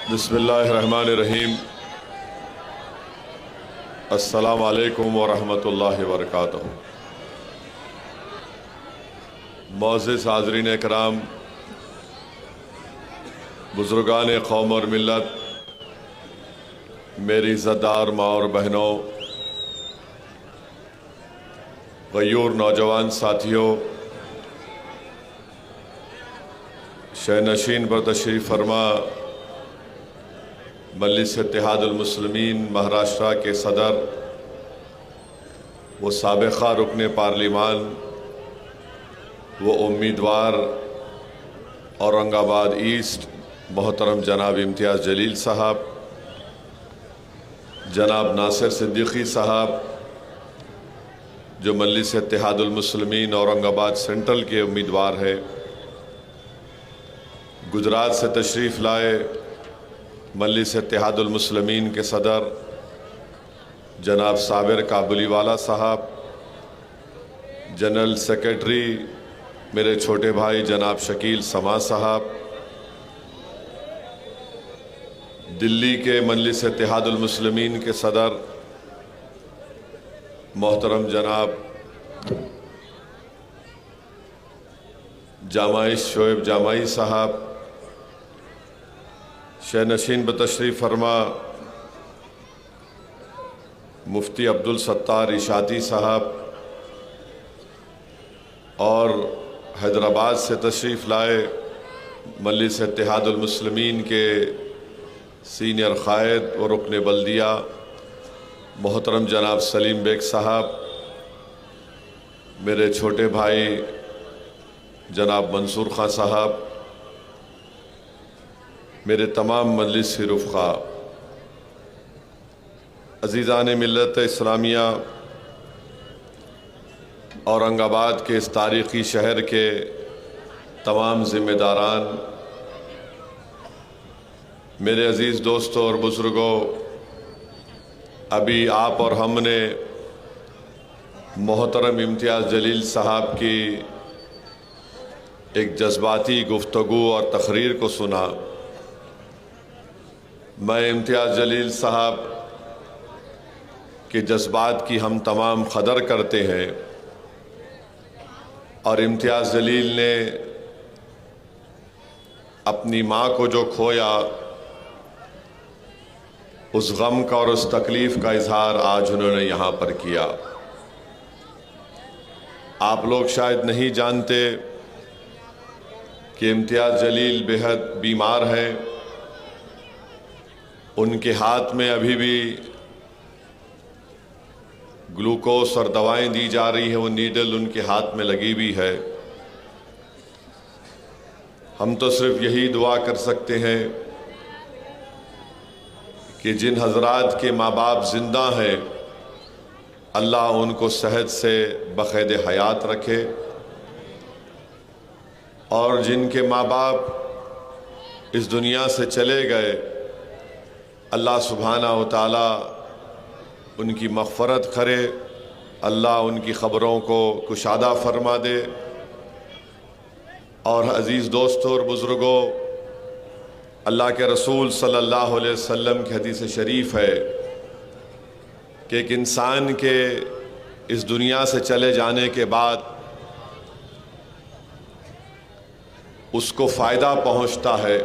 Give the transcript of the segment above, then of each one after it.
बिस्मिल्लाहिर्रहमानिर्रहीम। अस्सलामु अलैकुम वरहमतुल्लाहि वबरकातुहू। मोअज़्ज़िज़ हाज़रीन इकराम, बुज़ुर्गान कौम और मिल्लत, मेरी इज़्ज़तदार माँ और बहनों, गयूर नौजवान साथियों, शहनशीन पर तशरीफ़ फरमा मजलिस इत्तेहादुल मुस्लिमीन महाराष्ट्र के सदर व साबिक़ा रुकन पार्लिमान व उम्मीदवार औरंगाबाद ईस्ट मोहतरम जनाब इम्तियाज़ जलील साहब, जनाब नासिर सिद्दीकी साहब जो मजलिस इत्तेहादुल मुस्लिमीन औरंगाबाद सेंट्रल के उम्मीदवार है, गुजरात से तशरीफ़ लाए मजलिस इत्तेहादुल मुस्लिमीन के सदर जनाब साबिर काबुलीवाला साहब, जनरल सेक्रेटरी मेरे छोटे भाई जनाब शकील समा साहब, दिल्ली के मजलिस इत्तेहादुल मुस्लिमीन के सदर मोहतरम जनाब जामाई शोएब जामाई साहब, शहनशीन बतशरीफ़ फरमा मुफ्ती अब्दुल सत्तार इशाती साहब और हैदराबाद से तशरीफ़ लाए मजलिस इत्तेहादुल मुस्लिमीन के सीनियर क़ायद व रुकन बल्दिया मोहतरम जनाब सलीम बेग साहब, मेरे छोटे भाई जनाब मंसूर खां साहब, मेरे तमाम मजलिस के रुफ़क़ा, अज़ीज़ान मिल्लत इस्लामिया, औरंगाबाद के इस तारीख़ी शहर के तमाम ज़िम्मेदारान, मेरे अज़ीज़ दोस्तों और बुज़ुर्गों, अभी आप और हमने मोहतरम इम्तियाज़ जलील साहब की एक जज्बाती गुफ्तगू और तकरीर को सुना। मैं इम्तियाज़ जलील साहब के जज्बात की हम तमाम क़दर करते हैं और इम्तियाज़ जलील ने अपनी माँ को जो खोया उस गम का और उस तकलीफ़ का इजहार आज उन्होंने यहाँ पर किया। आप लोग शायद नहीं जानते कि इम्तियाज़ जलील बेहद बीमार हैं। उनके हाथ में अभी भी ग्लूकोस और दवाएं दी जा रही हैं, वो नीडल उनके हाथ में लगी भी है। हम तो सिर्फ यही दुआ कर सकते हैं कि जिन हजरात के माँ बाप जिंदा हैं, अल्लाह उनको सेहत से बख़ैद हयात रखे और जिनके माँ बाप इस दुनिया से चले गए, अल्लाह सुब्हाना व तआला उनकी मग़फ़रत करे, अल्लाह उनकी ख़बरों को कुशादा फरमा दे। और अज़ीज़ दोस्तों और बुज़ुर्गों, अल्लाह के रसूल सल्लल्लाहु अलैहि वसल्लम की हदीस शरीफ है कि एक इंसान के इस दुनिया से चले जाने के बाद उसको फ़ायदा पहुँचता है।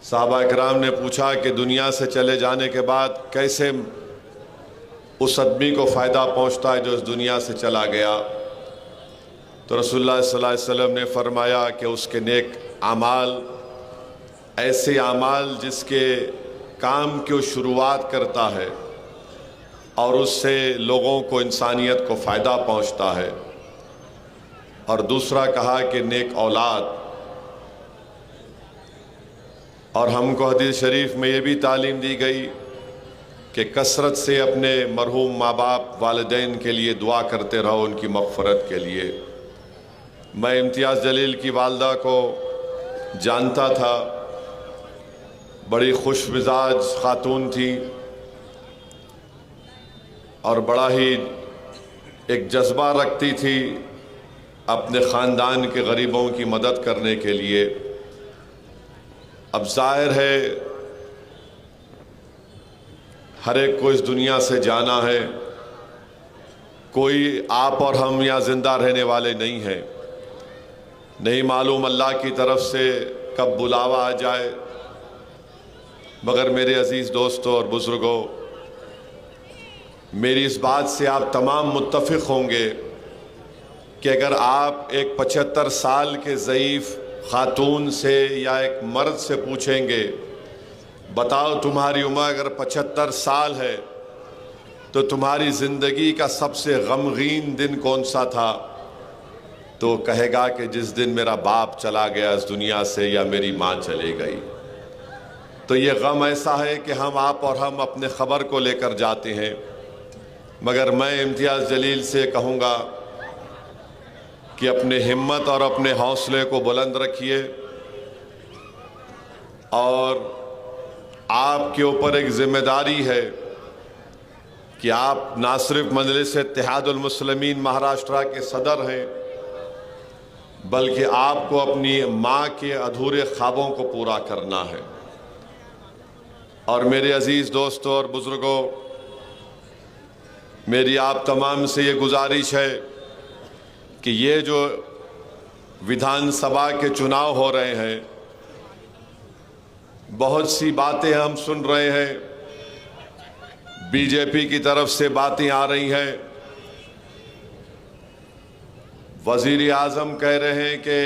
साहबा इकराम ने पूछा कि दुनिया से चले जाने के बाद कैसे उस आदमी को फ़ायदा पहुंचता है जो इस दुनिया से चला गया, तो रसूलुल्लाह सल्लल्लाहु अलैहि वसल्लम ने फरमाया कि उसके नेक आमाल, ऐसे आमाल जिसके काम की शुरुआत करता है और उससे लोगों को, इंसानियत को फ़ायदा पहुंचता है। और दूसरा कहा कि नेक औलाद। और हमको हदीस शरीफ में ये भी तालीम दी गई कि कसरत से अपने मरहूम माँ बाप वालिदैन के लिए दुआ करते रहो, उनकी मग़फ़रत के लिए। मैं इम्तियाज़ जलील की वालदा को जानता था, बड़ी खुश मिजाज ख़ातून थी और बड़ा ही एक जज्बा रखती थी अपने ख़ानदान के गरीबों की मदद करने के लिए। अब जाहिर है हर एक को इस दुनिया से जाना है, कोई आप और हम यहाँ जिंदा रहने वाले नहीं हैं। नहीं मालूम अल्लाह की तरफ से कब बुलावा आ जाए। मगर मेरे अजीज़ दोस्तों और बुज़ुर्गों, मेरी इस बात से आप तमाम मुत्तफ़िक़ होंगे कि अगर आप एक 75 साल के ज़ईफ़ ख़ातून से या एक मर्द से पूछेंगे, बताओ तुम्हारी उम्र अगर 75 साल है तो तुम्हारी ज़िंदगी का सबसे गमगीन दिन कौन सा था, तो कहेगा कि जिस दिन मेरा बाप चला गया इस दुनिया से या मेरी माँ चली गई। तो ये गम ऐसा है कि आप और हम अपने ख़बर को लेकर जाते हैं। मगर मैं इम्तियाज़ जलील से कहूँगा कि अपने हिम्मत और अपने हौसले को बुलंद रखिए और आपके ऊपर एक ज़िम्मेदारी है कि आप ना सिर्फ मजलिस इत्तेहादुल मुस्लिमीन महाराष्ट्र के सदर हैं, बल्कि आपको अपनी माँ के अधूरे ख्वाबों को पूरा करना है। और मेरे अजीज़ दोस्तों और बुज़ुर्गों, मेरी आप तमाम से ये गुजारिश है कि ये जो विधानसभा के चुनाव हो रहे हैं, बहुत सी बातें हम सुन रहे हैं, बीजेपी की तरफ से बातें आ रही हैं। वज़ीर आज़म कह रहे हैं कि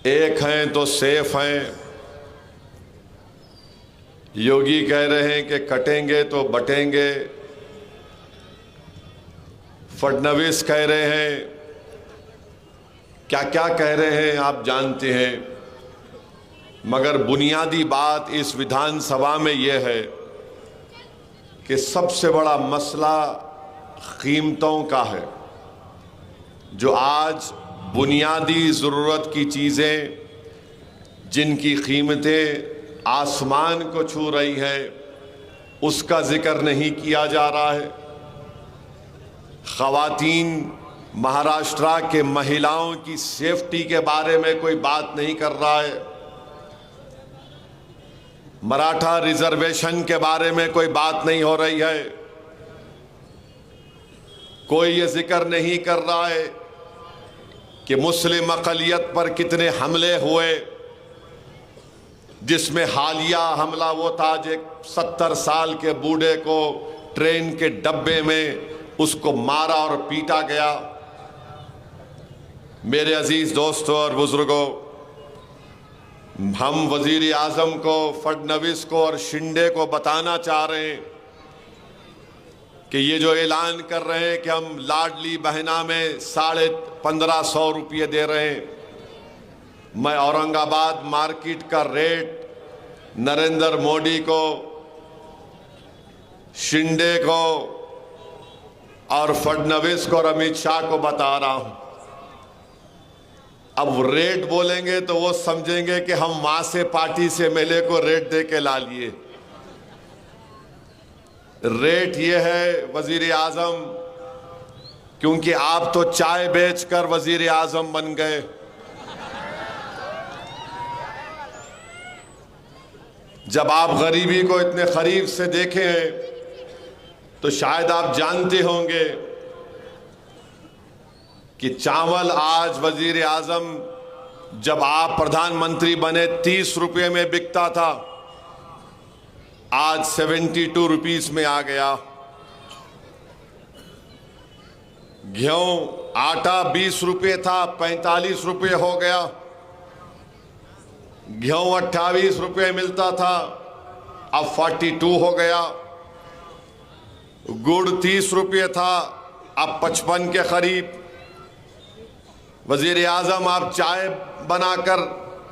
एक हैं तो सेफ हैं, योगी कह रहे हैं कि कटेंगे तो बटेंगे, फडणवीस कह रहे हैं, क्या क्या कह रहे हैं आप जानते हैं। मगर बुनियादी बात इस विधानसभा में यह है कि सबसे बड़ा मसला कीमतों का है। जो आज बुनियादी ज़रूरत की चीज़ें जिनकी कीमतें आसमान को छू रही हैं, उसका जिक्र नहीं किया जा रहा है। ख़वातीन महाराष्ट्र के महिलाओं की सेफ्टी के बारे में कोई बात नहीं कर रहा है। मराठा रिजर्वेशन के बारे में कोई बात नहीं हो रही है। कोई ये जिक्र नहीं कर रहा है कि मुस्लिम अक़लियत पर कितने हमले हुए, जिसमें हालिया हमला वो था जो 70 साल के बूढ़े को ट्रेन के डब्बे में उसको मारा और पीटा गया। मेरे अजीज़ दोस्तों और बुज़ुर्गों, हम वज़ीर आज़म को, फडणवीस को और शिंदे को बताना चाह रहे हैं कि ये जो ऐलान कर रहे हैं कि हम लाडली बहना में 1550 रुपये दे रहे हैं, मैं औरंगाबाद मार्केट का रेट नरेंद्र मोदी को, शिंदे को और फडणवीस को और अमित शाह को बता रहा हूं। अब रेट बोलेंगे तो वो समझेंगे कि हम मां से पार्टी से मेले को रेट दे के ला लिए। रेट ये है वजीर आजम, क्योंकि आप तो चाय बेचकर वजीर आजम बन गए। जब आप गरीबी को इतने करीब से देखे हैं तो शायद आप जानते होंगे कि चावल आज वजीर आजम जब आप प्रधानमंत्री बने 30 रुपये में बिकता था, आज 72 रुपीस में आ गया। गेहूं आटा 20 रुपये था, 45 रुपये हो गया। गेहूं 28 रुपये मिलता था, अब 42 हो गया। गुड़ 30 रुपये था, अब 55 के करीब। वजीर आजम आप चाय बनाकर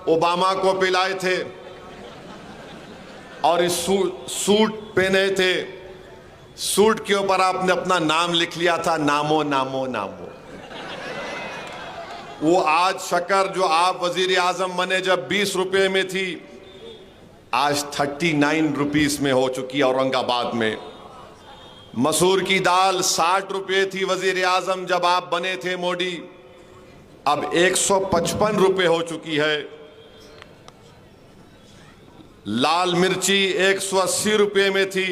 ओबामा को पिलाए थे और इस सूट पहने थे, सूट के ऊपर आपने अपना नाम लिख लिया था, नामो नामो नामो। वो आज शक्कर जो आप वजीर आजम बने जब 20 रुपये में थी, आज 39 रुपीस में हो चुकी औरंगाबाद में। मसूर की दाल 60 रुपये थी वजीर आजम जब आप बने थे मोदी, अब 155 रुपये हो चुकी है। लाल मिर्ची 180 रुपये में थी,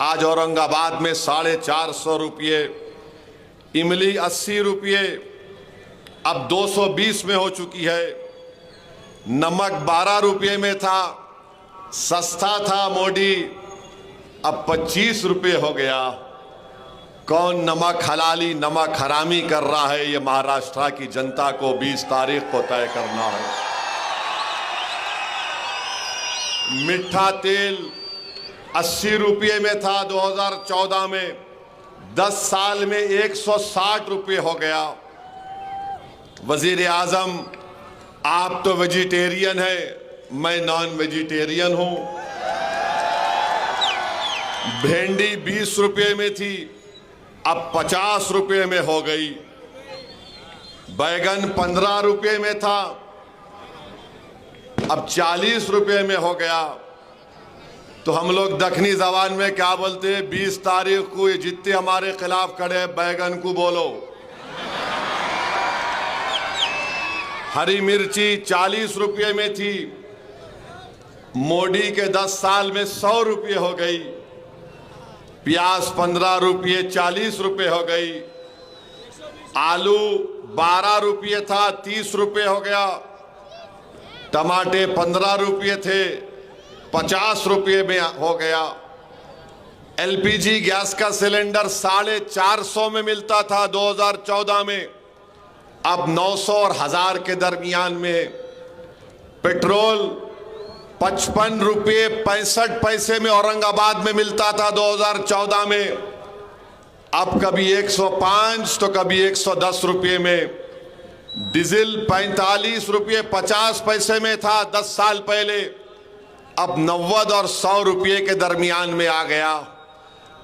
आज औरंगाबाद में 450 रुपये। इमली 80 रुपये, अब 220 में हो चुकी है। नमक 12 रुपये में था, सस्ता था मोदी, अब 25 रुपये हो गया। कौन नमक हलाली नमक हरामी कर रहा है, ये महाराष्ट्र की जनता को 20 तारीख को तय करना है। मीठा तेल 80 रुपये में था 2014 में, 10 साल में 160 रुपये हो गया। वजीर आजम, आप तो वेजिटेरियन है, मैं नॉन वेजिटेरियन हूं। भिंडी 20 रुपये में थी, अब 50 रुपये में हो गई। बैगन 15 रुपये में था, अब 40 रुपये में हो गया। तो हम लोग दक्षिणी जबान में क्या बोलते हैं, 20 तारीख को ये जितने हमारे खिलाफ खड़े हैं, बैगन को बोलो। हरी मिर्ची 40 रुपये में थी, मोदी के 10 साल में 100 रुपये हो गई। प्याज 15 रुपये 40 रुपये हो गई। आलू 12 रुपये था, 30 रुपये हो गया। टमाटे 15 रुपये थे, 50 रुपये में हो गया। एलपीजी गैस का सिलेंडर 450 में मिलता था 2014 में, अब 900 और 1000 के दरमियान में। पेट्रोल 55 रुपये 65 पैसे में औरंगाबाद में मिलता था 2014 में, अब कभी 105 तो कभी 110 रुपये में। डीजल 45 रुपये 50 पैसे में था 10 साल पहले, अब 90 और 100 रुपये के दरमियान में आ गया।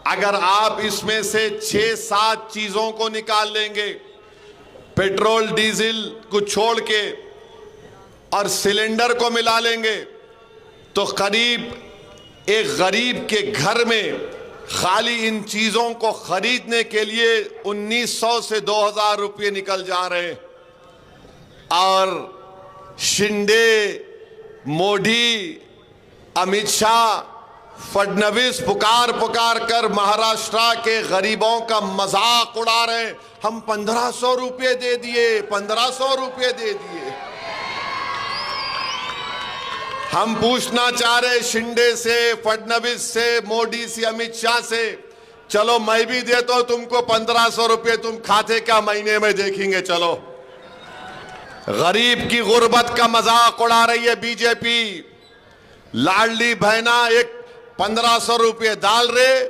अगर आप इसमें से 6-7 चीजों को निकाल लेंगे, पेट्रोल डीजल को छोड़ के, और सिलेंडर को मिला लेंगे, तो करीब एक गरीब के घर में खाली इन चीजों को खरीदने के लिए 1900 से 2000 रुपये निकल जा रहे हैं। और शिंदे, मोदी, अमित शाह, फडणवीस पुकार कर महाराष्ट्र के गरीबों का मजाक उड़ा रहे हैं। हम 1500 रुपये दे दिए, 1500 रुपये दे दिए। हम पूछना चाह रहे शिंदे से, फडणवीस से, मोदी से, अमित शाह से, चलो मैं भी देता हूं तुमको 1500 रुपये, तुम खाते क्या महीने में देखेंगे। चलो, गरीब की गुर्बत का मजाक उड़ा रही है बीजेपी। लाडली बहना एक 1500 रुपये डाल रहे,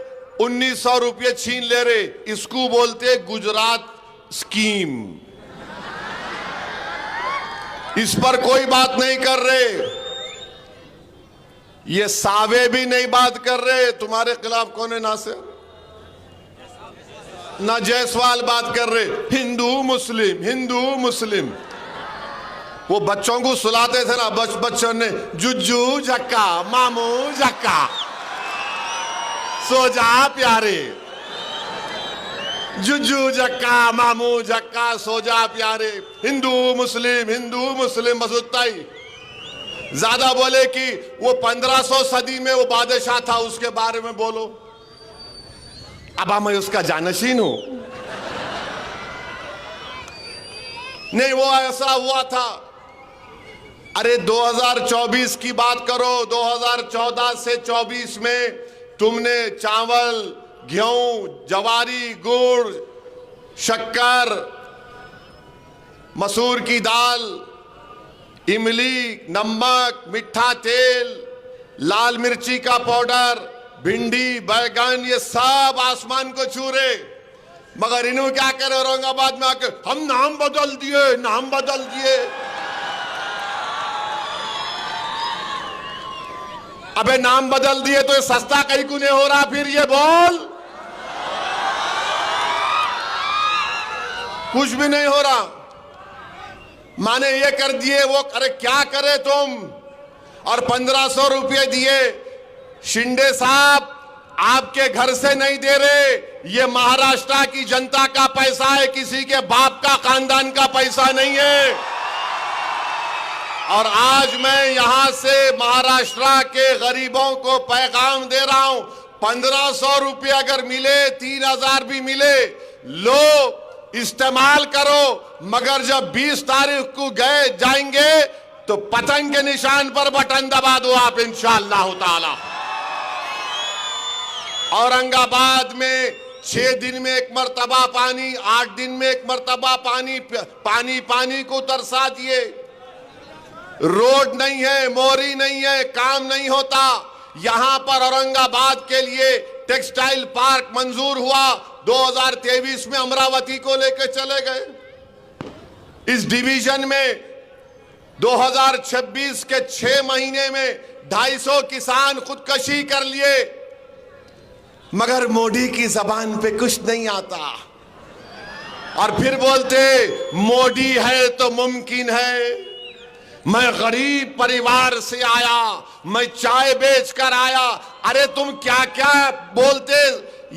1900 रुपये छीन ले रहे, इसको बोलते गुजरात स्कीम। इस पर कोई बात नहीं कर रहे, ये सावे भी नहीं बात कर रहे। तुम्हारे खिलाफ कौन है नासिर? ना जायसवाल बात कर रहे, हिंदू मुस्लिम हिंदू मुस्लिम। वो बच्चों को सुलाते थे ना, बच्चों ने जुज्जू जक्का मामू जक्का, सो जा प्यारे, जुज्जू जक्का मामू जक्का, सो जा प्यारे। हिंदू मुस्लिम बस उतना ही। ज्यादा बोले कि वो 1500 सदी में वो बादशाह था, उसके बारे में बोलो। अब मैं उसका जानशीन हूं, नहीं वो ऐसा हुआ था। अरे 2024 की बात करो, 2014 से 24 में तुमने चावल, गेहूं, जवारी, गुड़, शक्कर, मसूर की दाल, इमली, नमक, मीठा तेल, लाल मिर्ची का पाउडर, भिंडी, बैगन, ये सब आसमान को छू रहे। मगर इन्होंने क्या करे औरंगाबाद में आके, हम नाम बदल दिए। अबे नाम बदल दिए तो ये सस्ता कहीं को नहीं हो रहा, फिर ये बोल। कुछ भी नहीं हो रहा। माने ये कर दिए, वो करे, क्या करे तुम? और 1500 रुपये दिए। शिंदे साहब आपके घर से नहीं दे रहे, ये महाराष्ट्र की जनता का पैसा है, किसी के बाप का खानदान का पैसा नहीं है। और आज मैं यहां से महाराष्ट्र के गरीबों को पैगाम दे रहा हूं, 1500 रुपये अगर मिले, 3000 भी मिले, लो इस्तेमाल करो, मगर जब 20 तारीख को गए जाएंगे तो पतंग के निशान पर बटन दबा दो आप इंशाअल्लाह ताला। औरंगाबाद में 6 दिन में एक मर्तबा पानी, 8 दिन में एक मर्तबा पानी, पानी पानी को तरसा दिए। रोड नहीं है, मोरी नहीं है, काम नहीं होता। यहां पर औरंगाबाद के लिए टेक्सटाइल पार्क मंजूर हुआ, 2023 में अमरावती को लेकर चले गए। इस डिवीजन में 2026 के 6 महीने में 250 किसान खुदकशी कर लिए, मगर मोदी की जबान पे कुछ नहीं आता। और फिर बोलते मोदी है तो मुमकिन है। मैं गरीब परिवार से आया, मैं चाय बेचकर आया। अरे तुम क्या क्या बोलते,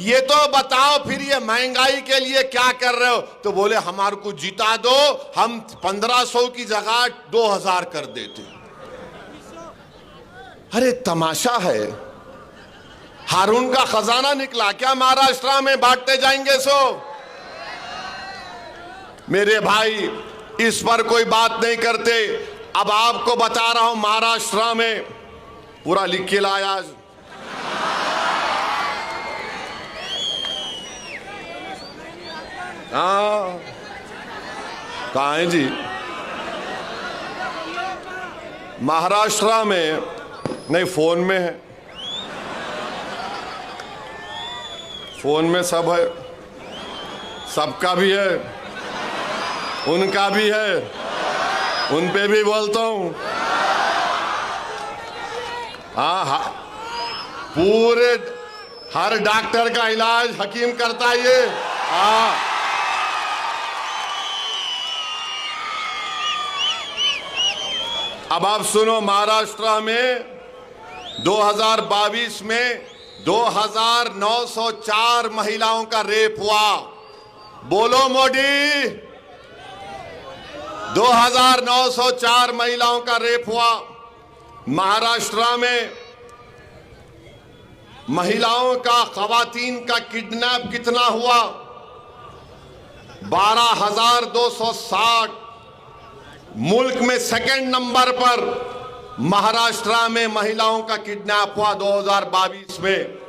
ये तो बताओ फिर ये महंगाई के लिए क्या कर रहे हो? तो बोले हमारे को जिता दो, हम 1500 की जगह 2000 कर देते। अरे तमाशा है, हारून का खजाना निकला क्या महाराष्ट्र में बांटते जाएंगे? सो मेरे भाई इस पर कोई बात नहीं करते। अब आपको बता रहा हूं, महाराष्ट्र में पूरा लिख के लाया। हाँ कहाँ है जी? महाराष्ट्र में नहीं, फोन में है, फोन में सब है, सबका भी है, उनका भी है, उन पे भी बोलता हूं। हाँ, पूरे हर डॉक्टर का इलाज हकीम करता है ये। हाँ, अब आप सुनो, महाराष्ट्र में 2022 में 2904 महिलाओं का रेप हुआ। बोलो मोदी, 2904 महिलाओं का रेप हुआ। महाराष्ट्र में महिलाओं का, खवातीन का किडनैप कितना हुआ? 12,260। मुल्क में सेकंड नंबर पर महाराष्ट्र में महिलाओं का किडनैप हुआ 2022 में।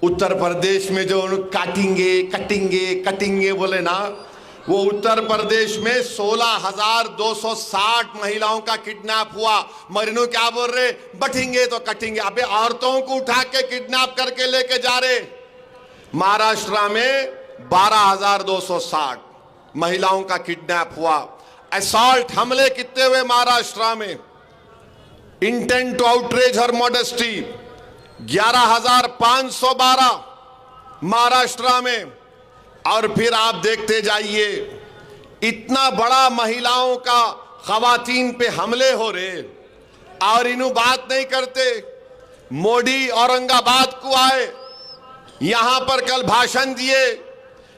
उत्तर प्रदेश में जो काटेंगे कटेंगे कटेंगे बोले ना, वो उत्तर प्रदेश में 16,260 महिलाओं का किडनैप हुआ। मरीनू क्या बोल रहे? बटेंगे तो कटेंगे। अबे औरतों को उठा के किडनैप करके लेके जा रहे। महाराष्ट्र में 12,260 महिलाओं का किडनैप हुआ। असॉल्ट हमले कितने हुए महाराष्ट्र में? Intent to outrage her modesty 11,512 Maharashtra में। और फिर आप देखते जाइए, इतना बड़ा महिलाओं का, खवातीन पे हमले हो रहे और इन्हों बात नहीं करते। मोदी औरंगाबाद को आए, यहां पर कल भाषण दिए।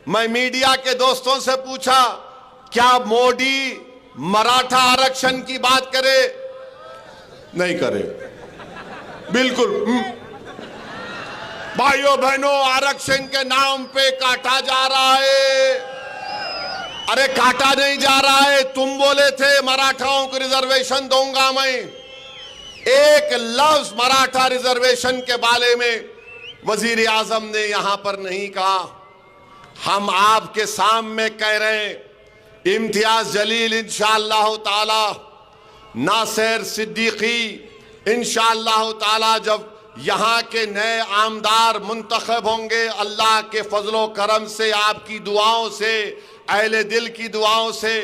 मैं मीडिया के दोस्तों से पूछा, क्या मोदी मराठा आरक्षण की बात करे? नहीं करे, बिल्कुल। भाइयों बहनों, आरक्षण के नाम पे काटा जा रहा है। अरे काटा नहीं जा रहा है, तुम बोले थे मराठाओं को रिजर्वेशन दूंगा मैं। एक लफ्ज मराठा रिजर्वेशन के बारे में वजीर आजम ने यहां पर नहीं कहा। हम आपके सामने कह रहे हैं, इम्तियाज जलील इंशाअल्लाह ताला, नासिर सिद्दीकी इंशाअल्लाह ताला, जब यहाँ के नए आमदार मुंतखब होंगे, अल्लाह के फजलो करम से, आपकी दुआओं से, अहले दिल की दुआओं से,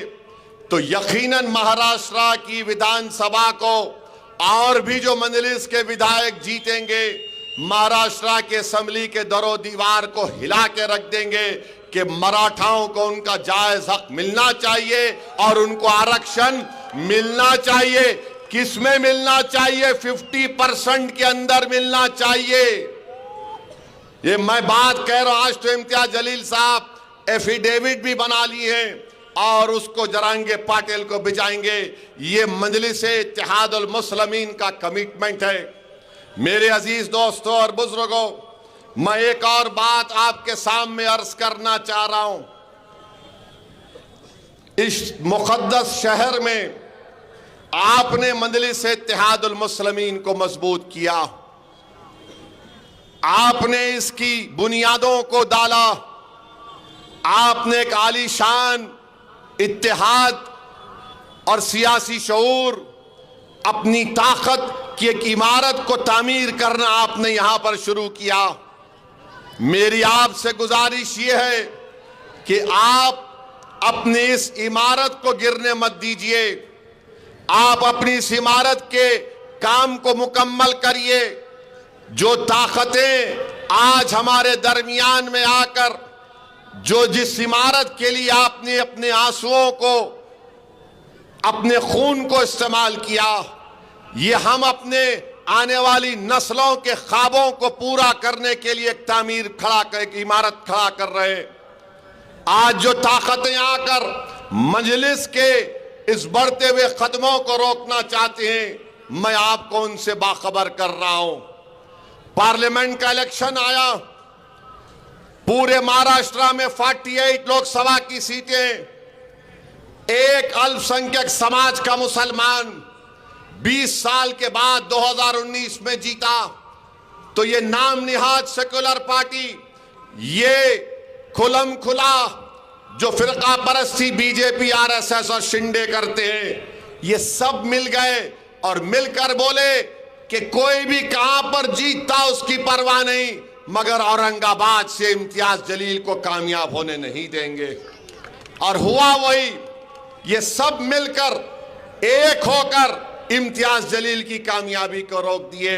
तो यकीनन महाराष्ट्र की विधानसभा को और भी जो मंजलिस के विधायक जीतेंगे, महाराष्ट्र के असेंबली के दरो दीवार को हिला के रख देंगे कि मराठाओं को उनका जायज हक मिलना चाहिए और उनको आरक्षण मिलना चाहिए। किसमें मिलना चाहिए? 50% के अंदर मिलना चाहिए। ये मैं बात कह रहा हूं। आज तो इम्तियाज जलील साहब एफिडेविट भी बना ली है और उसको जरांगे पाटिल को भिजाएंगे। ये मजलिस-ए इत्तेहादुल मुस्लिमीन का कमिटमेंट है। मेरे अजीज दोस्तों और बुजुर्गों, मैं एक और बात आपके सामने अर्ज करना चाह रहा हूं। इस मुक़द्दस शहर में आपने मजलिस-ए इत्तेहादुल मुस्लिमीन को मजबूत किया, आपने इसकी बुनियादों को डाला, आपने एक आलीशान इत्तेहाद और सियासी शऊर, अपनी ताकत की एक इमारत को तामीर करना आपने यहां पर शुरू किया। मेरी आपसे गुजारिश ये है कि आप अपनी इस इमारत को गिरने मत दीजिए, आप अपनी इस इमारत के काम को मुकम्मल करिए। जो ताकतें आज हमारे दरमियान में आकर जो जिस इमारत के लिए आपने अपने आंसुओं को, अपने खून को इस्तेमाल किया, ये हम अपने आने वाली नस्लों के ख्वाबों को पूरा करने के लिए एक तामीर खड़ा कर, एक इमारत खड़ा कर रहे हैं। आज जो ताकतें आकर मजलिस के इस बढ़ते हुए कदमों को रोकना चाहते हैं, मैं आपको उनसे बाखबर कर रहा हूं। पार्लियामेंट का इलेक्शन आया, पूरे महाराष्ट्र में 48 लोकसभा की सीटें एक अल्पसंख्यक समाज का मुसलमान 20 साल के बाद 2019 में जीता। तो ये नाम निहाद सेकुलर पार्टी, ये खुलम खुला जो फिरका परस्ती बीजेपी, आरएसएस और शिंदे करते हैं, ये सब मिल गए और मिलकर बोले कि कोई भी कहां पर जीतता उसकी परवाह नहीं, मगर औरंगाबाद से इम्तियाज जलील को कामयाब होने नहीं देंगे। और हुआ वही, ये सब मिलकर एक होकर इम्तियाज जलील की कामयाबी को रोक दिए।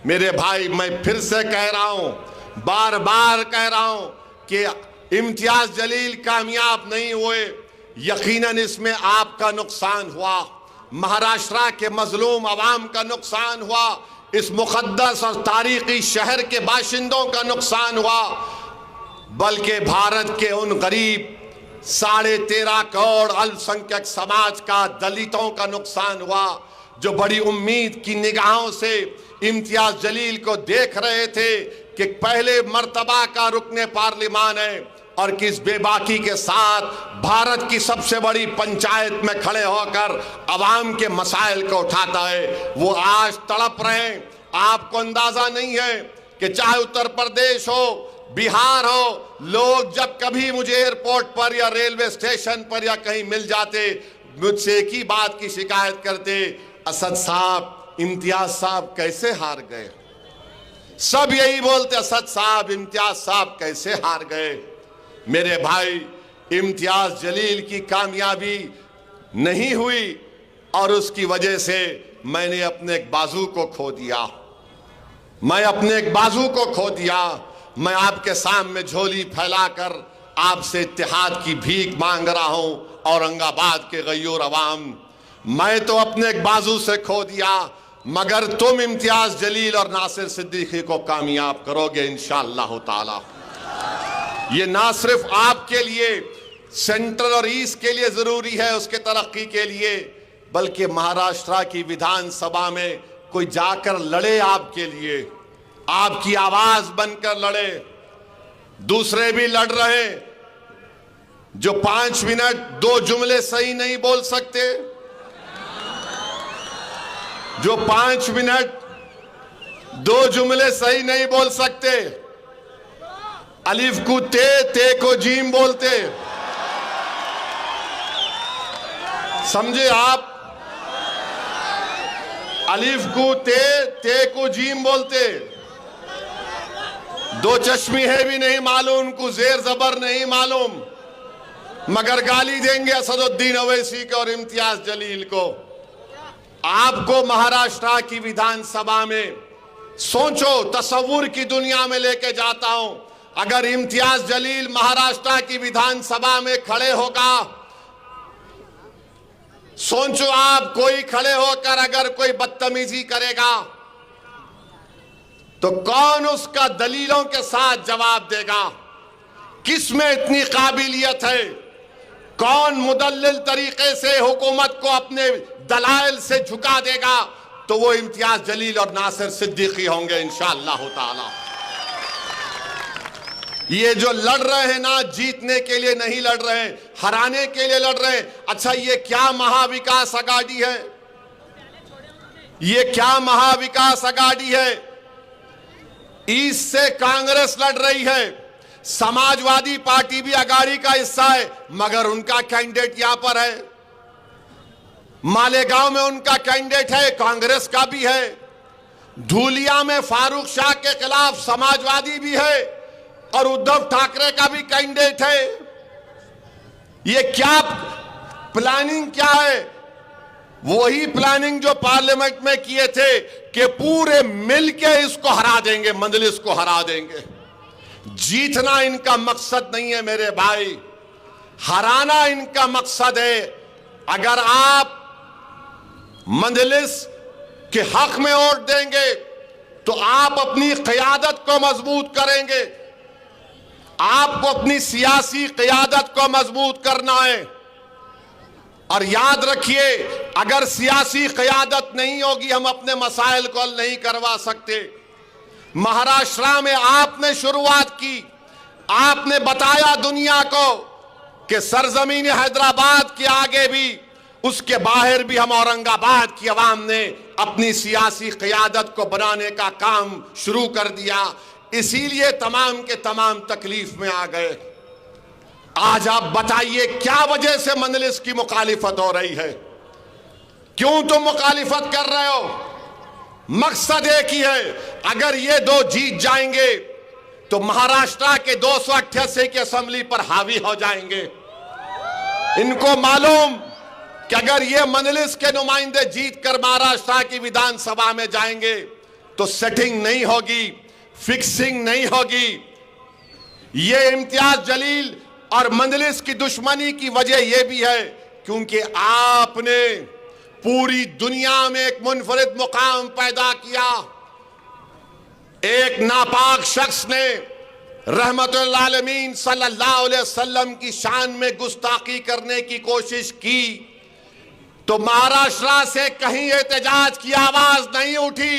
मेरे भाई, मैं फिर से कह रहा हूं, बार बार कह रहा हूं कि इम्तियाज जलील कामयाब नहीं हुए, यकीनन इसमें आपका नुकसान हुआ, महाराष्ट्र के मजलूम अवाम का नुकसान हुआ, इस मुक़द्दस और तारीखी शहर के बाशिंदों का नुकसान हुआ, बल्कि भारत के उन गरीब 13.5 करोड़ अल्पसंख्यक समाज का, दलितों का नुकसान हुआ, जो बड़ी उम्मीद की निगाहों से इम्तियाज जलील को देख रहे थे कि पहले मर्तबा का रुकने पार्लियामान है और किस बेबाकी के साथ भारत की सबसे बड़ी पंचायत में खड़े होकर अवाम के मसाइल को उठाता है, वो आज तड़प रहे हैं। आपको अंदाजा नहीं है कि चाहे उत्तर प्रदेश हो, बिहार हो, लोग जब कभी मुझे एयरपोर्ट पर या रेलवे स्टेशन पर या कहीं मिल जाते, मुझसे एक ही बात की शिकायत करते, असद साहब, इम्तियाज साहब कैसे हार गए। सब यही बोलते, असद साहब, इम्तियाज साहब कैसे हार गए। मेरे भाई, इम्तियाज जलील की कामयाबी नहीं हुई और उसकी वजह से मैंने अपने एक बाजू को खो दिया, मैं अपने एक बाजू को खो दिया। मैं आपके सामने झोली फैलाकर आपसे इत्तेहाद की भीख मांग रहा हूं, औरंगाबाद के गयूर अवाम, मैं तो अपने एक बाजू से खो दिया, मगर तुम इम्तियाज जलील और नासिर सिद्दीकी को कामयाब करोगे इंशाअल्लाह ताला। ये ना सिर्फ आपके लिए, सेंट्रल और ईस्ट के लिए जरूरी है, उसके तरक्की के लिए, बल्कि महाराष्ट्र की विधानसभा में कोई जाकर लड़े आपके लिए, आपकी आवाज बनकर लड़े। दूसरे भी लड़ रहे जो 5 मिनट 2 जुमले सही नहीं बोल सकते, जो 5 मिनट 2 जुमले सही नहीं बोल सकते, अलिफ को ते को जीम बोलते, समझे आप, अलिफ को ते को जीम बोलते, 2 चश्मी है भी नहीं मालूम, उनको जेर जबर नहीं मालूम, मगर गाली देंगे असदुद्दीन अवैसी को और इम्तियाज जलील को। आपको महाराष्ट्र की विधानसभा में सोचो, तस्वुर की दुनिया में लेके जाता हूं, अगर इम्तियाज जलील महाराष्ट्र की विधानसभा में खड़े होगा, सोचो आप, कोई खड़े होकर अगर कोई बदतमीजी करेगा तो कौन उसका दलीलों के साथ जवाब देगा। किस में इतनी काबिलियत है, कौन मुदल्लिल तरीके से हुकूमत को अपने दलाइल से झुका देगा, तो वो इम्तियाज जलील और नासिर सिद्दीकी होंगे इंशाअल्लाह ताला। ये जो लड़ रहे हैं ना, जीतने के लिए नहीं लड़ रहे हैं, हराने के लिए लड़ रहे हैं। अच्छा, ये क्या महाविकास अघाड़ी है? ये क्या महाविकास अघाड़ी है? ईस्ट से कांग्रेस लड़ रही है, समाजवादी पार्टी भी अघाड़ी का हिस्सा है, मगर उनका कैंडिडेट यहां पर है। मालेगांव में उनका कैंडिडेट है, कांग्रेस का भी है। धूलिया में फारूक शाह के खिलाफ समाजवादी भी है और उद्धव ठाकरे का भी कैंडिडेट है। ये क्या प्लानिंग क्या है? वही प्लानिंग जो पार्लियामेंट में किए थे कि पूरे मिलके इसको हरा देंगे, मजलिस को हरा देंगे। जीतना इनका मकसद नहीं है मेरे भाई, हराना इनका मकसद है। अगर आप मजलिस के हक में वोट देंगे तो आप अपनी क़यादत को मजबूत करेंगे, आपको अपनी सियासी क़यादत को मजबूत करना है। और याद रखिए, अगर सियासी क़यादत नहीं होगी, हम अपने मसाइल को हल नहीं करवा सकते। महाराष्ट्र में आपने शुरुआत की, आपने बताया दुनिया को कि सरजमीन हैदराबाद के आगे भी, उसके बाहर भी हम औरंगाबाद की आवाम ने अपनी सियासी क़यादत को बनाने का काम शुरू कर दिया। इसीलिए तमाम के तमाम तकलीफ में आ गए। आज आप बताइए क्या वजह से मजलिस की मुखालिफत हो रही है? क्यों तुम मुखालिफत कर रहे हो? मकसद एक ही है, अगर ये दो जीत जाएंगे तो महाराष्ट्र के 288 की असेंबली पर हावी हो जाएंगे। इनको मालूम कि अगर ये मजलिस के नुमाइंदे जीत कर महाराष्ट्र की विधानसभा में जाएंगे तो सेटिंग नहीं होगी, फिक्सिंग नहीं होगी। ये इम्तियाज जलील और मजलिस की दुश्मनी की वजह यह भी है क्योंकि आपने पूरी दुनिया में एक मुनफरिद मुकाम पैदा किया। एक नापाक शख्स ने रहमतुल आलमीन सल्लल्लाहु अलैहि वसल्लम की शान में गुस्ताखी करने की कोशिश की तो महाराष्ट्र से कहीं एहतजाज की आवाज नहीं उठी।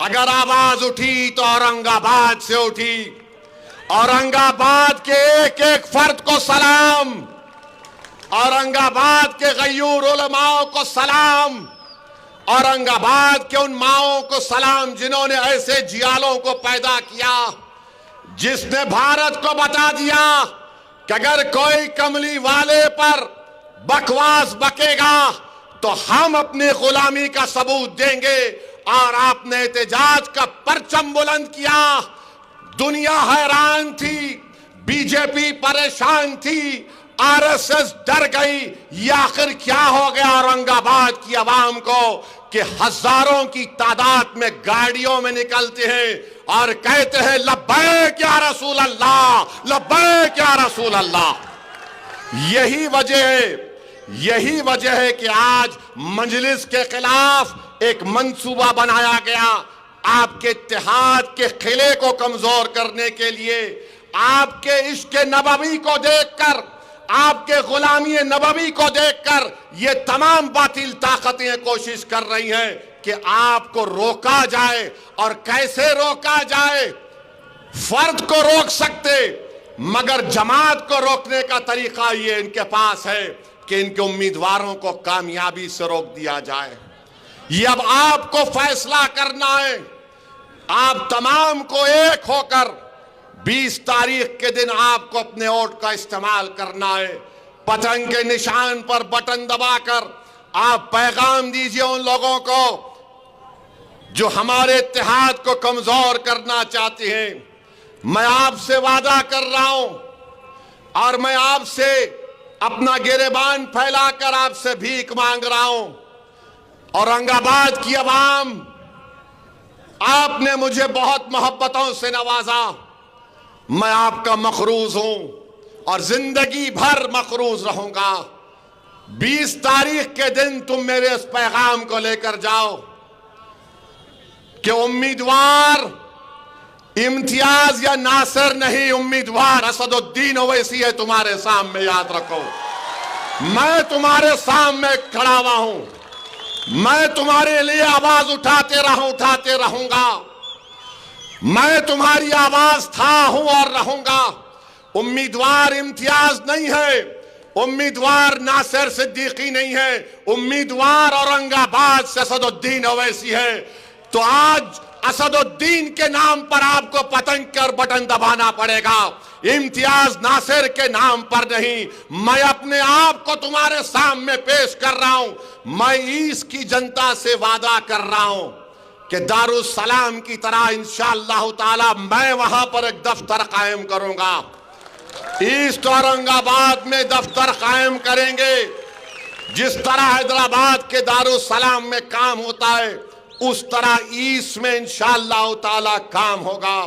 अगर आवाज उठी तो औरंगाबाद से उठी। औरंगाबाद के एक एक फर्द को सलाम, औरंगाबाद के गयूर उलमाओं को सलाम, औरंगाबाद के उन माओं को सलाम जिन्होंने ऐसे जियालों को पैदा किया, जिसने भारत को बता दिया कि अगर कोई कमली वाले पर बकवास बकेगा तो हम अपनी गुलामी का सबूत देंगे। और आपने एहतजाज का परचम बुलंद किया। दुनिया हैरान थी, बीजेपी परेशान थी, आरएसएस डर गई। ये आखिर क्या हो गया औरंगाबाद की आवाम को कि हजारों की तादाद में गाड़ियों में निकलते हैं और कहते हैं लब्बैक या रसूल अल्लाह, लब्बैक या रसूल अल्लाह। यही वजह है कि आज मजलिस के खिलाफ एक मंसूबा बनाया गया आपके इत्तेहाद के किले को कमजोर करने के लिए। आपके इश्क नबवी को देखकर, आपके गुलामी नबवी को देखकर ये तमाम बातिल ताकतें कोशिश कर रही हैं कि आपको रोका जाए। और कैसे रोका जाए? फर्द को रोक सकते, मगर जमात को रोकने का तरीका ये इनके पास है कि इनके उम्मीदवारों को कामयाबी से रोक दिया जाए। ये अब आपको फैसला करना है। आप तमाम को एक होकर 20 तारीख के दिन आपको अपने वोट का इस्तेमाल करना है। पतंग के निशान पर बटन दबाकर आप पैगाम दीजिए उन लोगों को जो हमारे इत्तेहाद को कमजोर करना चाहते हैं। मैं आपसे वादा कर रहा हूं और मैं आपसे अपना गिरेबान फैलाकर आपसे भीख मांग रहा हूं। औरंगाबाद की आवाम, आपने मुझे बहुत मोहब्बतों से नवाजा। मैं आपका मखरूज हूं और जिंदगी भर मखरूज रहूंगा। 20 तारीख के दिन तुम मेरे इस पैगाम को लेकर जाओ कि उम्मीदवार इम्तियाज या नासिर नहीं, उम्मीदवार असदुद्दीन ओवैसी है तुम्हारे सामने, याद रखो। मैं तुम्हारे सामने खड़ा हुआ हूं, मैं तुम्हारे लिए आवाज उठाते रहूंगा। मैं तुम्हारी आवाज था, हूं और रहूंगा। उम्मीदवार इम्तियाज नहीं है, उम्मीदवार नासिर सिद्दीकी नहीं है, उम्मीदवार औरंगाबाद से असदुद्दीन ओवैसी है। तो आज असदुद्दीन के नाम पर आपको पतंग कर बटन दबाना पड़ेगा, इम्तियाज नासिर के नाम पर नहीं। मैं अपने आप को तुम्हारे सामने पेश कर रहा हूं। मैं ईस्ट की जनता से वादा कर रहा हूं कि दारुस्सलाम की तरह इंशाअल्लाह ताला मैं वहां पर एक दफ्तर कायम करूंगा। ईस्ट औरंगाबाद में दफ्तर कायम करेंगे। जिस तरह हैदराबाद के दारुस्सलाम में काम होता है, उस तरह ईस्ट में इंशाअल्लाह ताला काम होगा।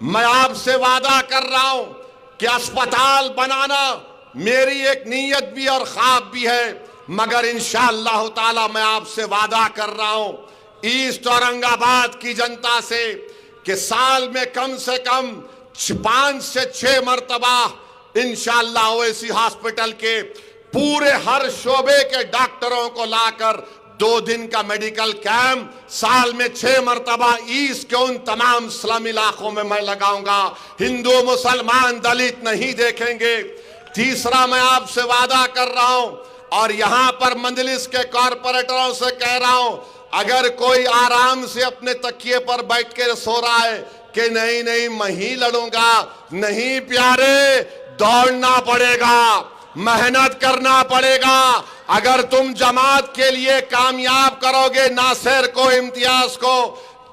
मैं आपसे वादा कर रहा हूं कि अस्पताल बनाना मेरी एक नीयत भी और ख्वाब भी है, मगर इंशाअल्लाह ताला मैं आपसे वादा कर रहा हूं ईस्ट औरंगाबाद की जनता से कि साल में कम से कम 5 से 6 मरतबा इंशाअल्लाह ओवैसी हॉस्पिटल के पूरे हर शोबे के डॉक्टरों को लाकर 2 दिन का मेडिकल कैंप साल में 6 मरतबा ईस्ट के उन तमाम स्लम इलाकों में मैं लगाऊंगा। हिंदू मुसलमान दलित नहीं देखेंगे। तीसरा, मैं आपसे वादा कर रहा हूं और यहां पर मंजलिस के कॉरपोरेटरों से कह रहा हूं, अगर कोई आराम से अपने तकिए पर बैठ के सो रहा है कि नहीं मैं ही लड़ूंगा, नहीं प्यारे, दौड़ना पड़ेगा, मेहनत करना पड़ेगा। अगर तुम जमात के लिए कामयाब करोगे नासिर को, इम्तियाज को,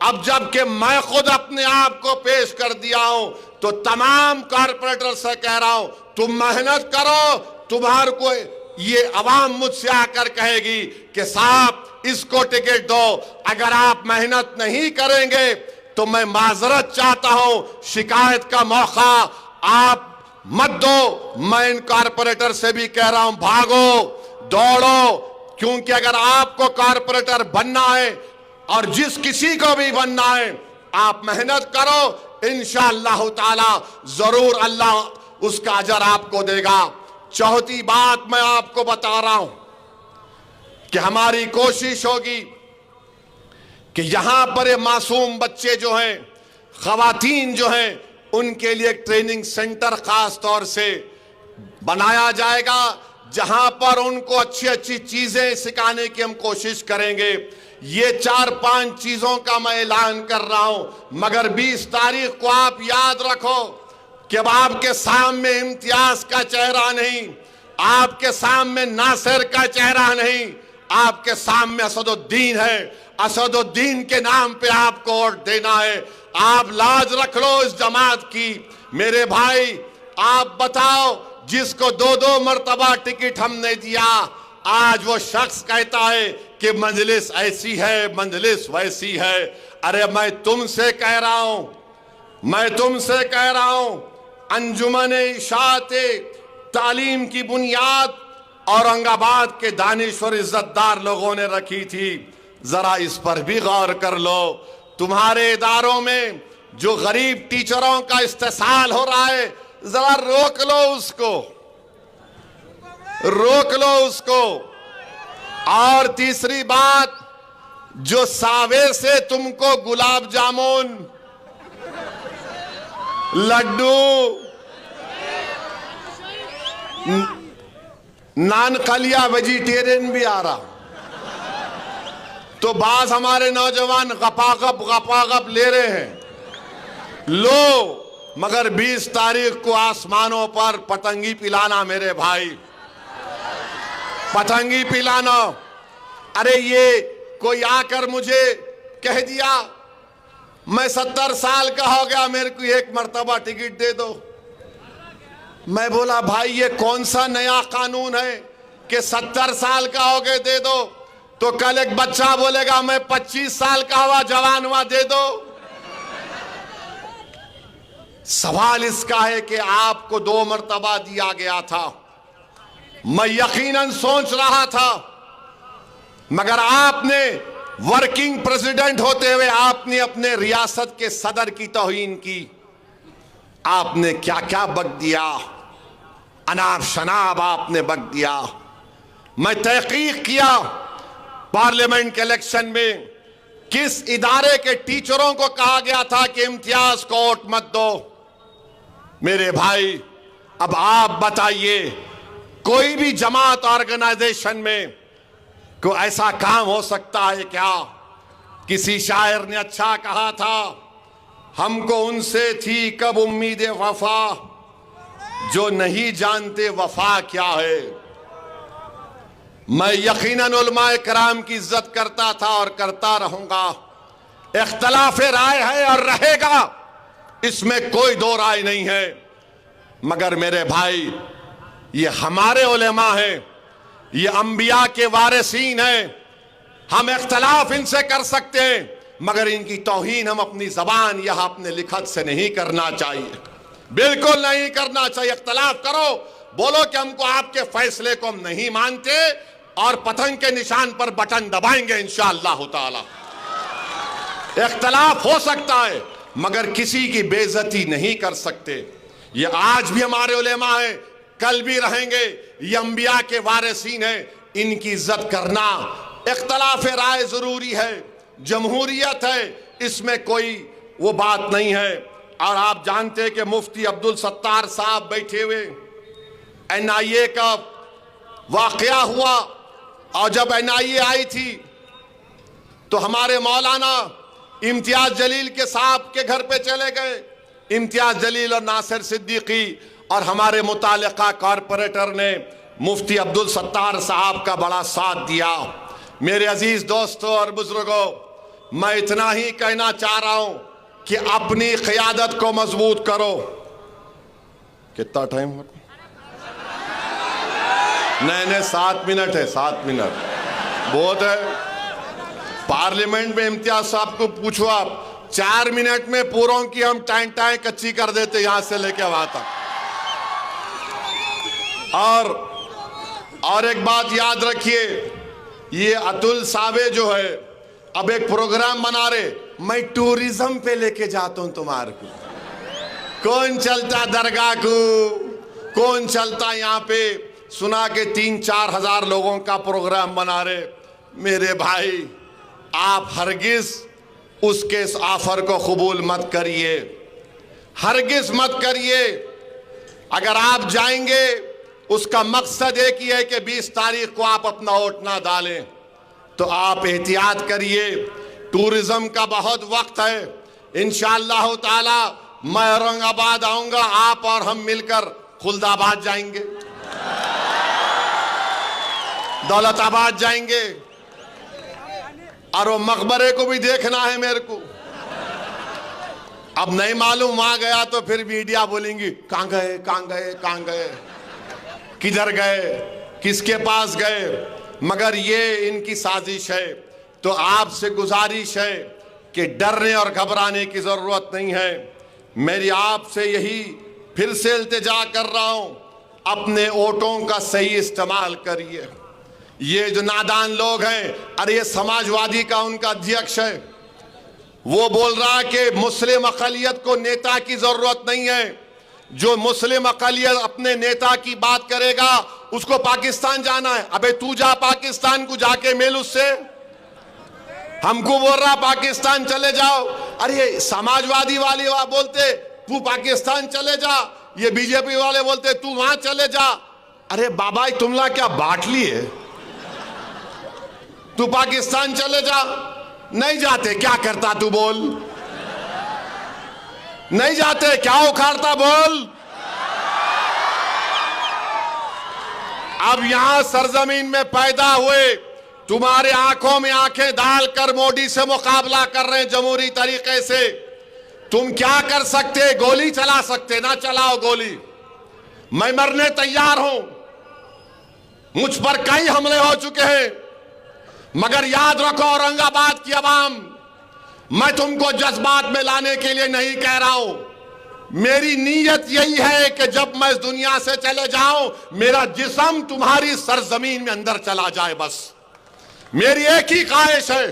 अब जबकि मैं खुद अपने आप को पेश कर दिया हूं, तो तमाम कॉरपोरेटर से कह रहा हूं तुम मेहनत करो। तुम्हारे को ये अवाम मुझसे आकर कहेगी कि साहब इसको टिकट दो, अगर आप मेहनत नहीं करेंगे तो मैं माजरत चाहता हूं, शिकायत का मौका आप मत दो। मैं इन कॉरपोरेटर से भी कह रहा हूं भागो, दौड़ो, क्योंकि अगर आपको कॉरपोरेटर बनना है और जिस किसी को भी बनना है, आप मेहनत करो, इंशाअल्लाह ताला जरूर अल्लाह उसका अजर आपको देगा। चौथी बात मैं आपको बता रहा हूं कि हमारी कोशिश होगी कि यहां पर ये मासूम बच्चे जो हैं, खवातीन जो हैं, उनके लिए एक ट्रेनिंग सेंटर खास तौर से बनाया जाएगा, जहां पर उनको अच्छी अच्छी चीजें सिखाने की हम कोशिश करेंगे। ये 4-5 चीजों का मैं ऐलान कर रहा हूं, मगर 20 तारीख को आप याद रखो कि अब आपके सामने इम्तियाज का चेहरा नहीं, आपके सामने नासिर का चेहरा नहीं, आपके सामने असदुद्दीन है। असदुद्दीन के नाम पे आपको वोट देना है। आप लाज रख लो इस जमात की। मेरे भाई, आप बताओ, जिसको 2-2 मरतबा टिकट हमने दिया, आज वो शख्स कहता है कि मंजलिस ऐसी है, मंजलिस वैसी है। अरे मैं तुमसे कह रहा हूं, अंजुमन इशाअत तालीम की बुनियाद औरंगाबाद के दानिश्वर इज्जतदार लोगों ने रखी थी। जरा इस पर भी गौर कर लो। तुम्हारे इदारों में जो गरीब टीचरों का इस्तेसाल हो रहा है, जरा रोक लो उसको। और तीसरी बात, जो सावे से तुमको गुलाब जामुन, लड्डू, नान खलिया वेजिटेरियन भी आ रहा, तो बाज हमारे नौजवान गपागप ले रहे हैं, लो, मगर 20 तारीख को आसमानों पर पतंगी पिलाना मेरे भाई, पतंगी पिलाना। अरे ये कोई आकर मुझे कह दिया मैं 70 साल का हो गया, मेरे को 1 मरतबा टिकट दे दो। मैं बोला भाई ये कौन सा नया कानून है कि 70 साल का हो गए दे दो? तो कल एक बच्चा बोलेगा मैं 25 साल का हुआ, जवान हुआ, दे दो। सवाल इसका है कि आपको 2 मरतबा दिया गया था। मैं यकीनन सोच रहा था, मगर आपने वर्किंग प्रेसिडेंट होते हुए आपने अपने रियासत के सदर की तौहीन की। आपने क्या क्या बक दिया, अनाब शनाब आपने बक दिया। मैं तहकीक किया पार्लियामेंट के इलेक्शन में किस इदारे के टीचरों को कहा गया था कि इम्तियाज को वोट मत दो। मेरे भाई, अब आप बताइए, कोई भी जमात ऑर्गेनाइजेशन में कोई ऐसा काम हो सकता है क्या? किसी शायर ने अच्छा कहा था, हमको उनसे थी कब उम्मीद वफा जो नहीं जानते वफा क्या है। मैं यकीनन उलमाए कराम की इज्जत करता था और करता रहूंगा। इख्तलाफ राय है और रहेगा, इसमें कोई दो राय नहीं है। मगर मेरे भाई, ये हमारे उलेमा हैं, ये अंबिया के वारिसीन हैं। हम इख्तलाफ इनसे कर सकते हैं, मगर इनकी तौहीन हम अपनी जबान या अपने लिखत से नहीं करना चाहिए, बिल्कुल नहीं करना चाहिए। इख्तलाफ करो, बोलो कि हमको आपके फैसले को हम नहीं मानते और पतंग के निशान पर बटन दबाएंगे इंशाअल्लाह ताला। इख्तलाफ हो सकता है, मगर किसी की बेइज्जती नहीं कर सकते। ये आज भी हमारे उलेमा हैं, कल भी रहेंगे। ये अंबिया के वारिसीन हैं, इनकी इज्जत करना। इख्तलाफ राय जरूरी है, जमहूरियत है, इसमें कोई वो बात नहीं है। और आप जानते हैं कि मुफ्ती अब्दुल सत्तार साहब बैठे हुए, NIA का वाकया हुआ और जब NIA आई थी तो हमारे मौलाना इम्तियाज जलील के साहब के घर पे चले गए। इम्तियाज जलील और नासिर सिद्दीकी और हमारे मुतालिका कॉरपोरेटर ने मुफ्ती अब्दुल सत्तार साहब का बड़ा साथ दिया। मेरे अजीज दोस्तों और बुजुर्गों, मैं इतना ही कहना चाह रहा हूं कि अपनी क़ियादत को मजबूत करो। कितना टाइम हो? नहीं, 7 मिनट है, 7 मिनट बहुत है। पार्लियामेंट में इम्तियाज साहब को पूछो आप, 4 मिनट में पूरों की हम टाइम कच्ची कर देते यहां से लेके वहां तक। और एक बात याद रखिए, ये अतुल सावे जो है अब एक प्रोग्राम बना रहे, मैं टूरिज्म पे लेके जाता हूं तुम्हारे को। कौन चलता दरगाह को, कौन चलता यहाँ पे, सुना के 3-4 हजार लोगों का प्रोग्राम बना रहे। मेरे भाई, आप हरगिज उसके इस ऑफर को कबूल मत करिए, हरगिज मत करिए। अगर आप जाएंगे, उसका मकसद एक ही है कि 20 तारीख को आप अपना वोट ना डालें, तो आप एहतियात करिए। टूरिज्म का बहुत वक्त है। इंशाअल्लाह ताला मैं औरंगाबाद आऊंगा, आप और हम मिलकर खुलदाबाद जाएंगे, दौलताबाद जाएंगे, और वो मकबरे को भी देखना है मेरे को। अब नहीं मालूम, वहां गया तो फिर मीडिया बोलेंगी कहां गए, कहां गए, कहां गए, किधर गए, किसके पास गए। मगर ये इनकी साजिश है। तो आपसे गुजारिश है कि डरने और घबराने की जरूरत नहीं है। मेरी आपसे यही फिर से इल्तिजा कर रहा हूं, अपने वोटों का सही इस्तेमाल करिए। ये जो नादान लोग हैं, अरे ये समाजवादी का उनका अध्यक्ष है, वो बोल रहा है कि मुस्लिम अक़लियत को नेता की जरूरत नहीं है। जो मुस्लिम अक़लियत अपने नेता की बात करेगा उसको पाकिस्तान जाना है। अबे तू जा पाकिस्तान को, जाके मिल उससे। हमको बोल रहा पाकिस्तान चले जाओ। अरे समाजवादी वाले बोलते तू पाकिस्तान चले जा, ये बीजेपी वाले बोलते तू वहां चले जा। अरे बाबा, तुमला क्या बांट ली है? तू पाकिस्तान चले जा। नहीं जाते, क्या करता तू बोल? नहीं जाते, क्या उखाड़ता बोल? अब यहां सरजमीन में पैदा हुए, तुम्हारे आंखों में आंखें डालकर मोदी से मुकाबला कर रहे हैं जमहूरी तरीके से। तुम क्या कर सकते? गोली चला सकते, ना चलाओ गोली। मैं मरने तैयार हूं, मुझ पर कई हमले हो चुके हैं, मगर याद रखो औरंगाबाद की आवाम, मैं तुमको जज्बात में लाने के लिए नहीं कह रहा हूं। मेरी नीयत यही है कि जब मैं इस दुनिया से चले जाऊं, मेरा जिस्म तुम्हारी सरजमीन में अंदर चला जाए। बस मेरी एक ही ख्वाहिश है,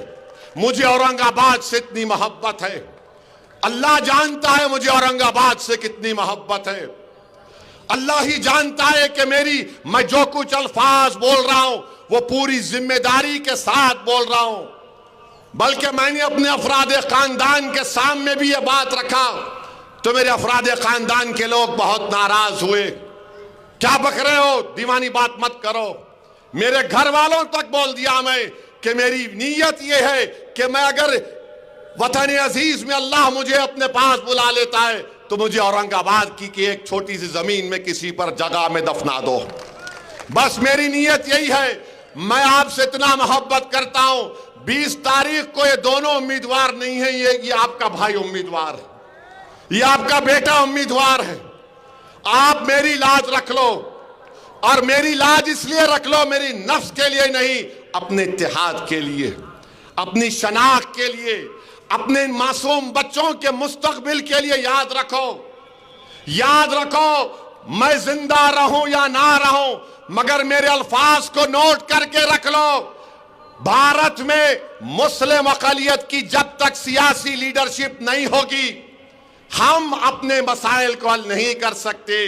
मुझे औरंगाबाद से इतनी मोहब्बत है। अल्लाह जानता है मुझे औरंगाबाद से कितनी मोहब्बत है। अल्लाह ही जानता है कि मैं जो कुछ अल्फाज बोल रहा हूं वो पूरी जिम्मेदारी के साथ बोल रहा हूं। बल्कि मैंने अपने अफराद खानदान के सामने भी ये बात रखा तो मेरे अफराद खानदान के लोग बहुत नाराज हुए। क्या बक रहे हो, दीवानी बात मत करो। मेरे घर वालों तक बोल दिया मैं कि मेरी नीयत यह है कि मैं अगर वतन अजीज में अल्लाह मुझे अपने पास बुला लेता है तो मुझे औरंगाबाद की एक छोटी सी जमीन में किसी पर जगह में दफना दो। बस मेरी नीयत यही है। मैं आपसे इतना मोहब्बत करता हूं। 20 तारीख को ये दोनों उम्मीदवार नहीं है, ये आपका भाई उम्मीदवार है, ये आपका बेटा उम्मीदवार है। आप मेरी लाज रख लो, और मेरी लाज इसलिए रख लो, मेरी नफ्स के लिए नहीं, अपने इत्तेहाद के लिए, अपनी शनाख्त के लिए, अपने मासूम बच्चों के मुस्तकबिल के लिए। याद रखो, याद रखो, मैं जिंदा रहूं या ना रहूं, मगर मेरे अल्फाज को नोट करके रख लो। भारत में मुस्लिम अक़लियत की जब तक सियासी लीडरशिप नहीं होगी, हम अपने मसाइल को हल नहीं कर सकते।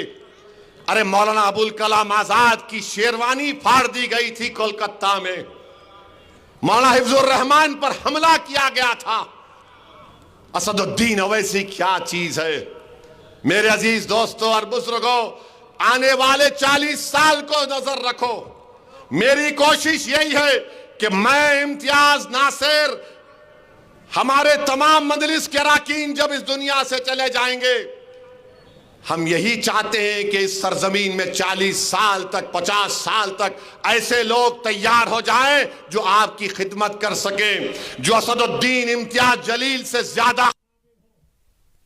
अरे मौलाना अबुल कलाम आजाद की शेरवानी फाड़ दी गई थी कोलकाता में, मौलाना हिफ्जुर रहमान पर हमला किया गया था। असदुद्दीन ओवैसी क्या चीज है। मेरे अजीज दोस्तों और बुजुर्गों, आने वाले 40 साल को नजर रखो। मेरी कोशिश यही है कि मैं, इम्तियाज, नासिर, हमारे तमाम मजलिस के अरकान जब इस दुनिया से चले जाएंगे, हम यही चाहते हैं कि इस सरजमीन में 40 साल तक, 50 साल तक ऐसे लोग तैयार हो जाएं जो आपकी खिदमत कर सके, जो असदुद्दीन इम्तियाज जलील से ज्यादा,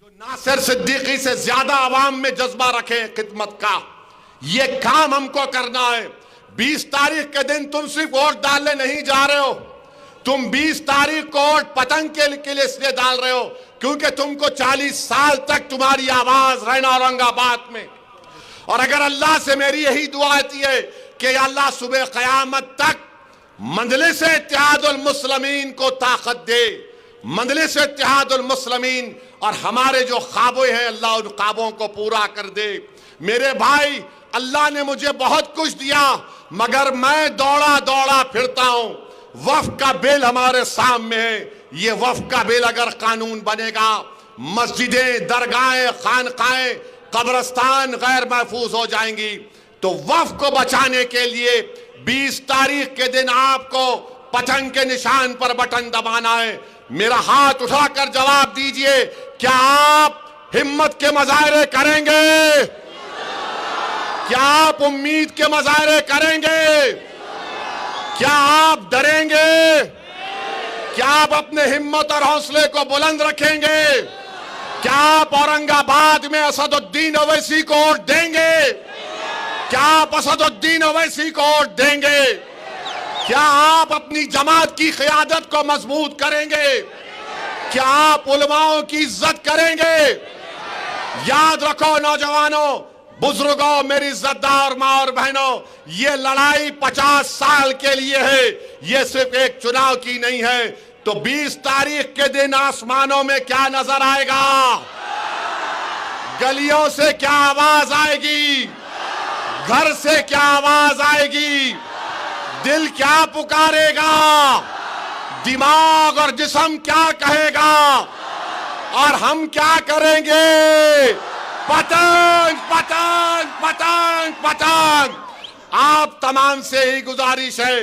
जो नासिर सिद्दीकी से ज्यादा आवाम में जज्बा रखे खिदमत का। ये काम हमको करना है। 20 तारीख के दिन तुम सिर्फ वोट डालने नहीं जा रहे हो, तुम 20 तारीख को वोट पतंग के लिए इसलिए डाल रहे हो क्योंकि तुमको 40 साल तक तुम्हारी आवाज रहना औरंगाबाद में। और अगर अल्लाह से मेरी यही दुआ आती है कि अल्लाह सुबह क़यामत तक मजलिस इत्तेहादुल मुस्लिमीन को ताकत दे, मजलिस इत्तेहादुल मुस्लिमीन, और हमारे जो ख्वाबें हैं अल्लाह उन ख्वाबों को पूरा कर दे। मेरे भाई, अल्लाह ने मुझे बहुत कुछ दिया, मगर मैं दौड़ा दौड़ा फिरता हूं। वक्फ का बिल हमारे सामने है। ये वक्फ का बिल अगर कानून बनेगा, मस्जिदें, दरगाहें, खानकाएं, कब्रस्तान गैर महफूज हो जाएंगी। तो वक्फ को बचाने के लिए 20 तारीख के दिन आपको पतंग के निशान पर बटन दबाना है। मेरा हाथ उठाकर जवाब दीजिए, क्या आप हिम्मत के मुजाहरे करेंगे? क्या आप उम्मीद के मुजाहरे करेंगे? क्या आप डरेंगे? क्या आप अपने हिम्मत और हौसले को बुलंद रखेंगे? क्या आप औरंगाबाद में असदुद्दीन ओवैसी को वोट देंगे? क्या आप असदुद्दीन ओवैसी को वोट देंगे? क्या आप अपनी जमात की क़यादत को मजबूत करेंगे? क्या आप उलमाओं की इज्जत करेंगे? याद रखो नौजवानों, बुजुर्गों, मेरी इज्जतदार माँ और बहनों, ये लड़ाई 50 साल के लिए है, ये सिर्फ एक चुनाव की नहीं है। तो 20 तारीख के दिन आसमानों में क्या नजर आएगा? गलियों से क्या आवाज आएगी? घर से क्या आवाज आएगी? दिल क्या पुकारेगा? दिमाग और जिस्म क्या कहेगा? और हम क्या करेंगे? पतंग, पतंग, पतंग, पतंग। आप तमाम से ही गुजारिश है,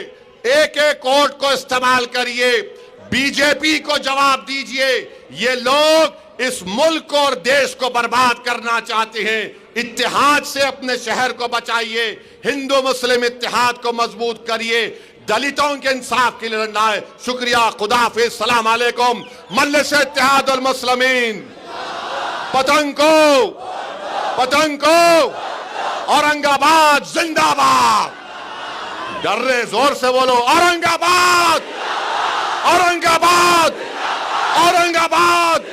एक एक वोट को इस्तेमाल करिए, बीजेपी को जवाब दीजिए। ये लोग इस मुल्क और देश को बर्बाद करना चाहते हैं। इत्तेहाद से अपने शहर को बचाइए, हिंदू मुस्लिम इत्तेहाद को मजबूत करिए, दलितों के इंसाफ के लिए लड़ना है। शुक्रिया, खुदा हाफिज, सलाम अलैकुम। मजलिस इत्तेहादुल मुस्लिमीन, पतंग को, पतंग को, औरंगाबाद जिंदाबाद। डर रहे, जोर से बोलो, औरंगाबाद, औरंगाबाद, औरंगाबाद।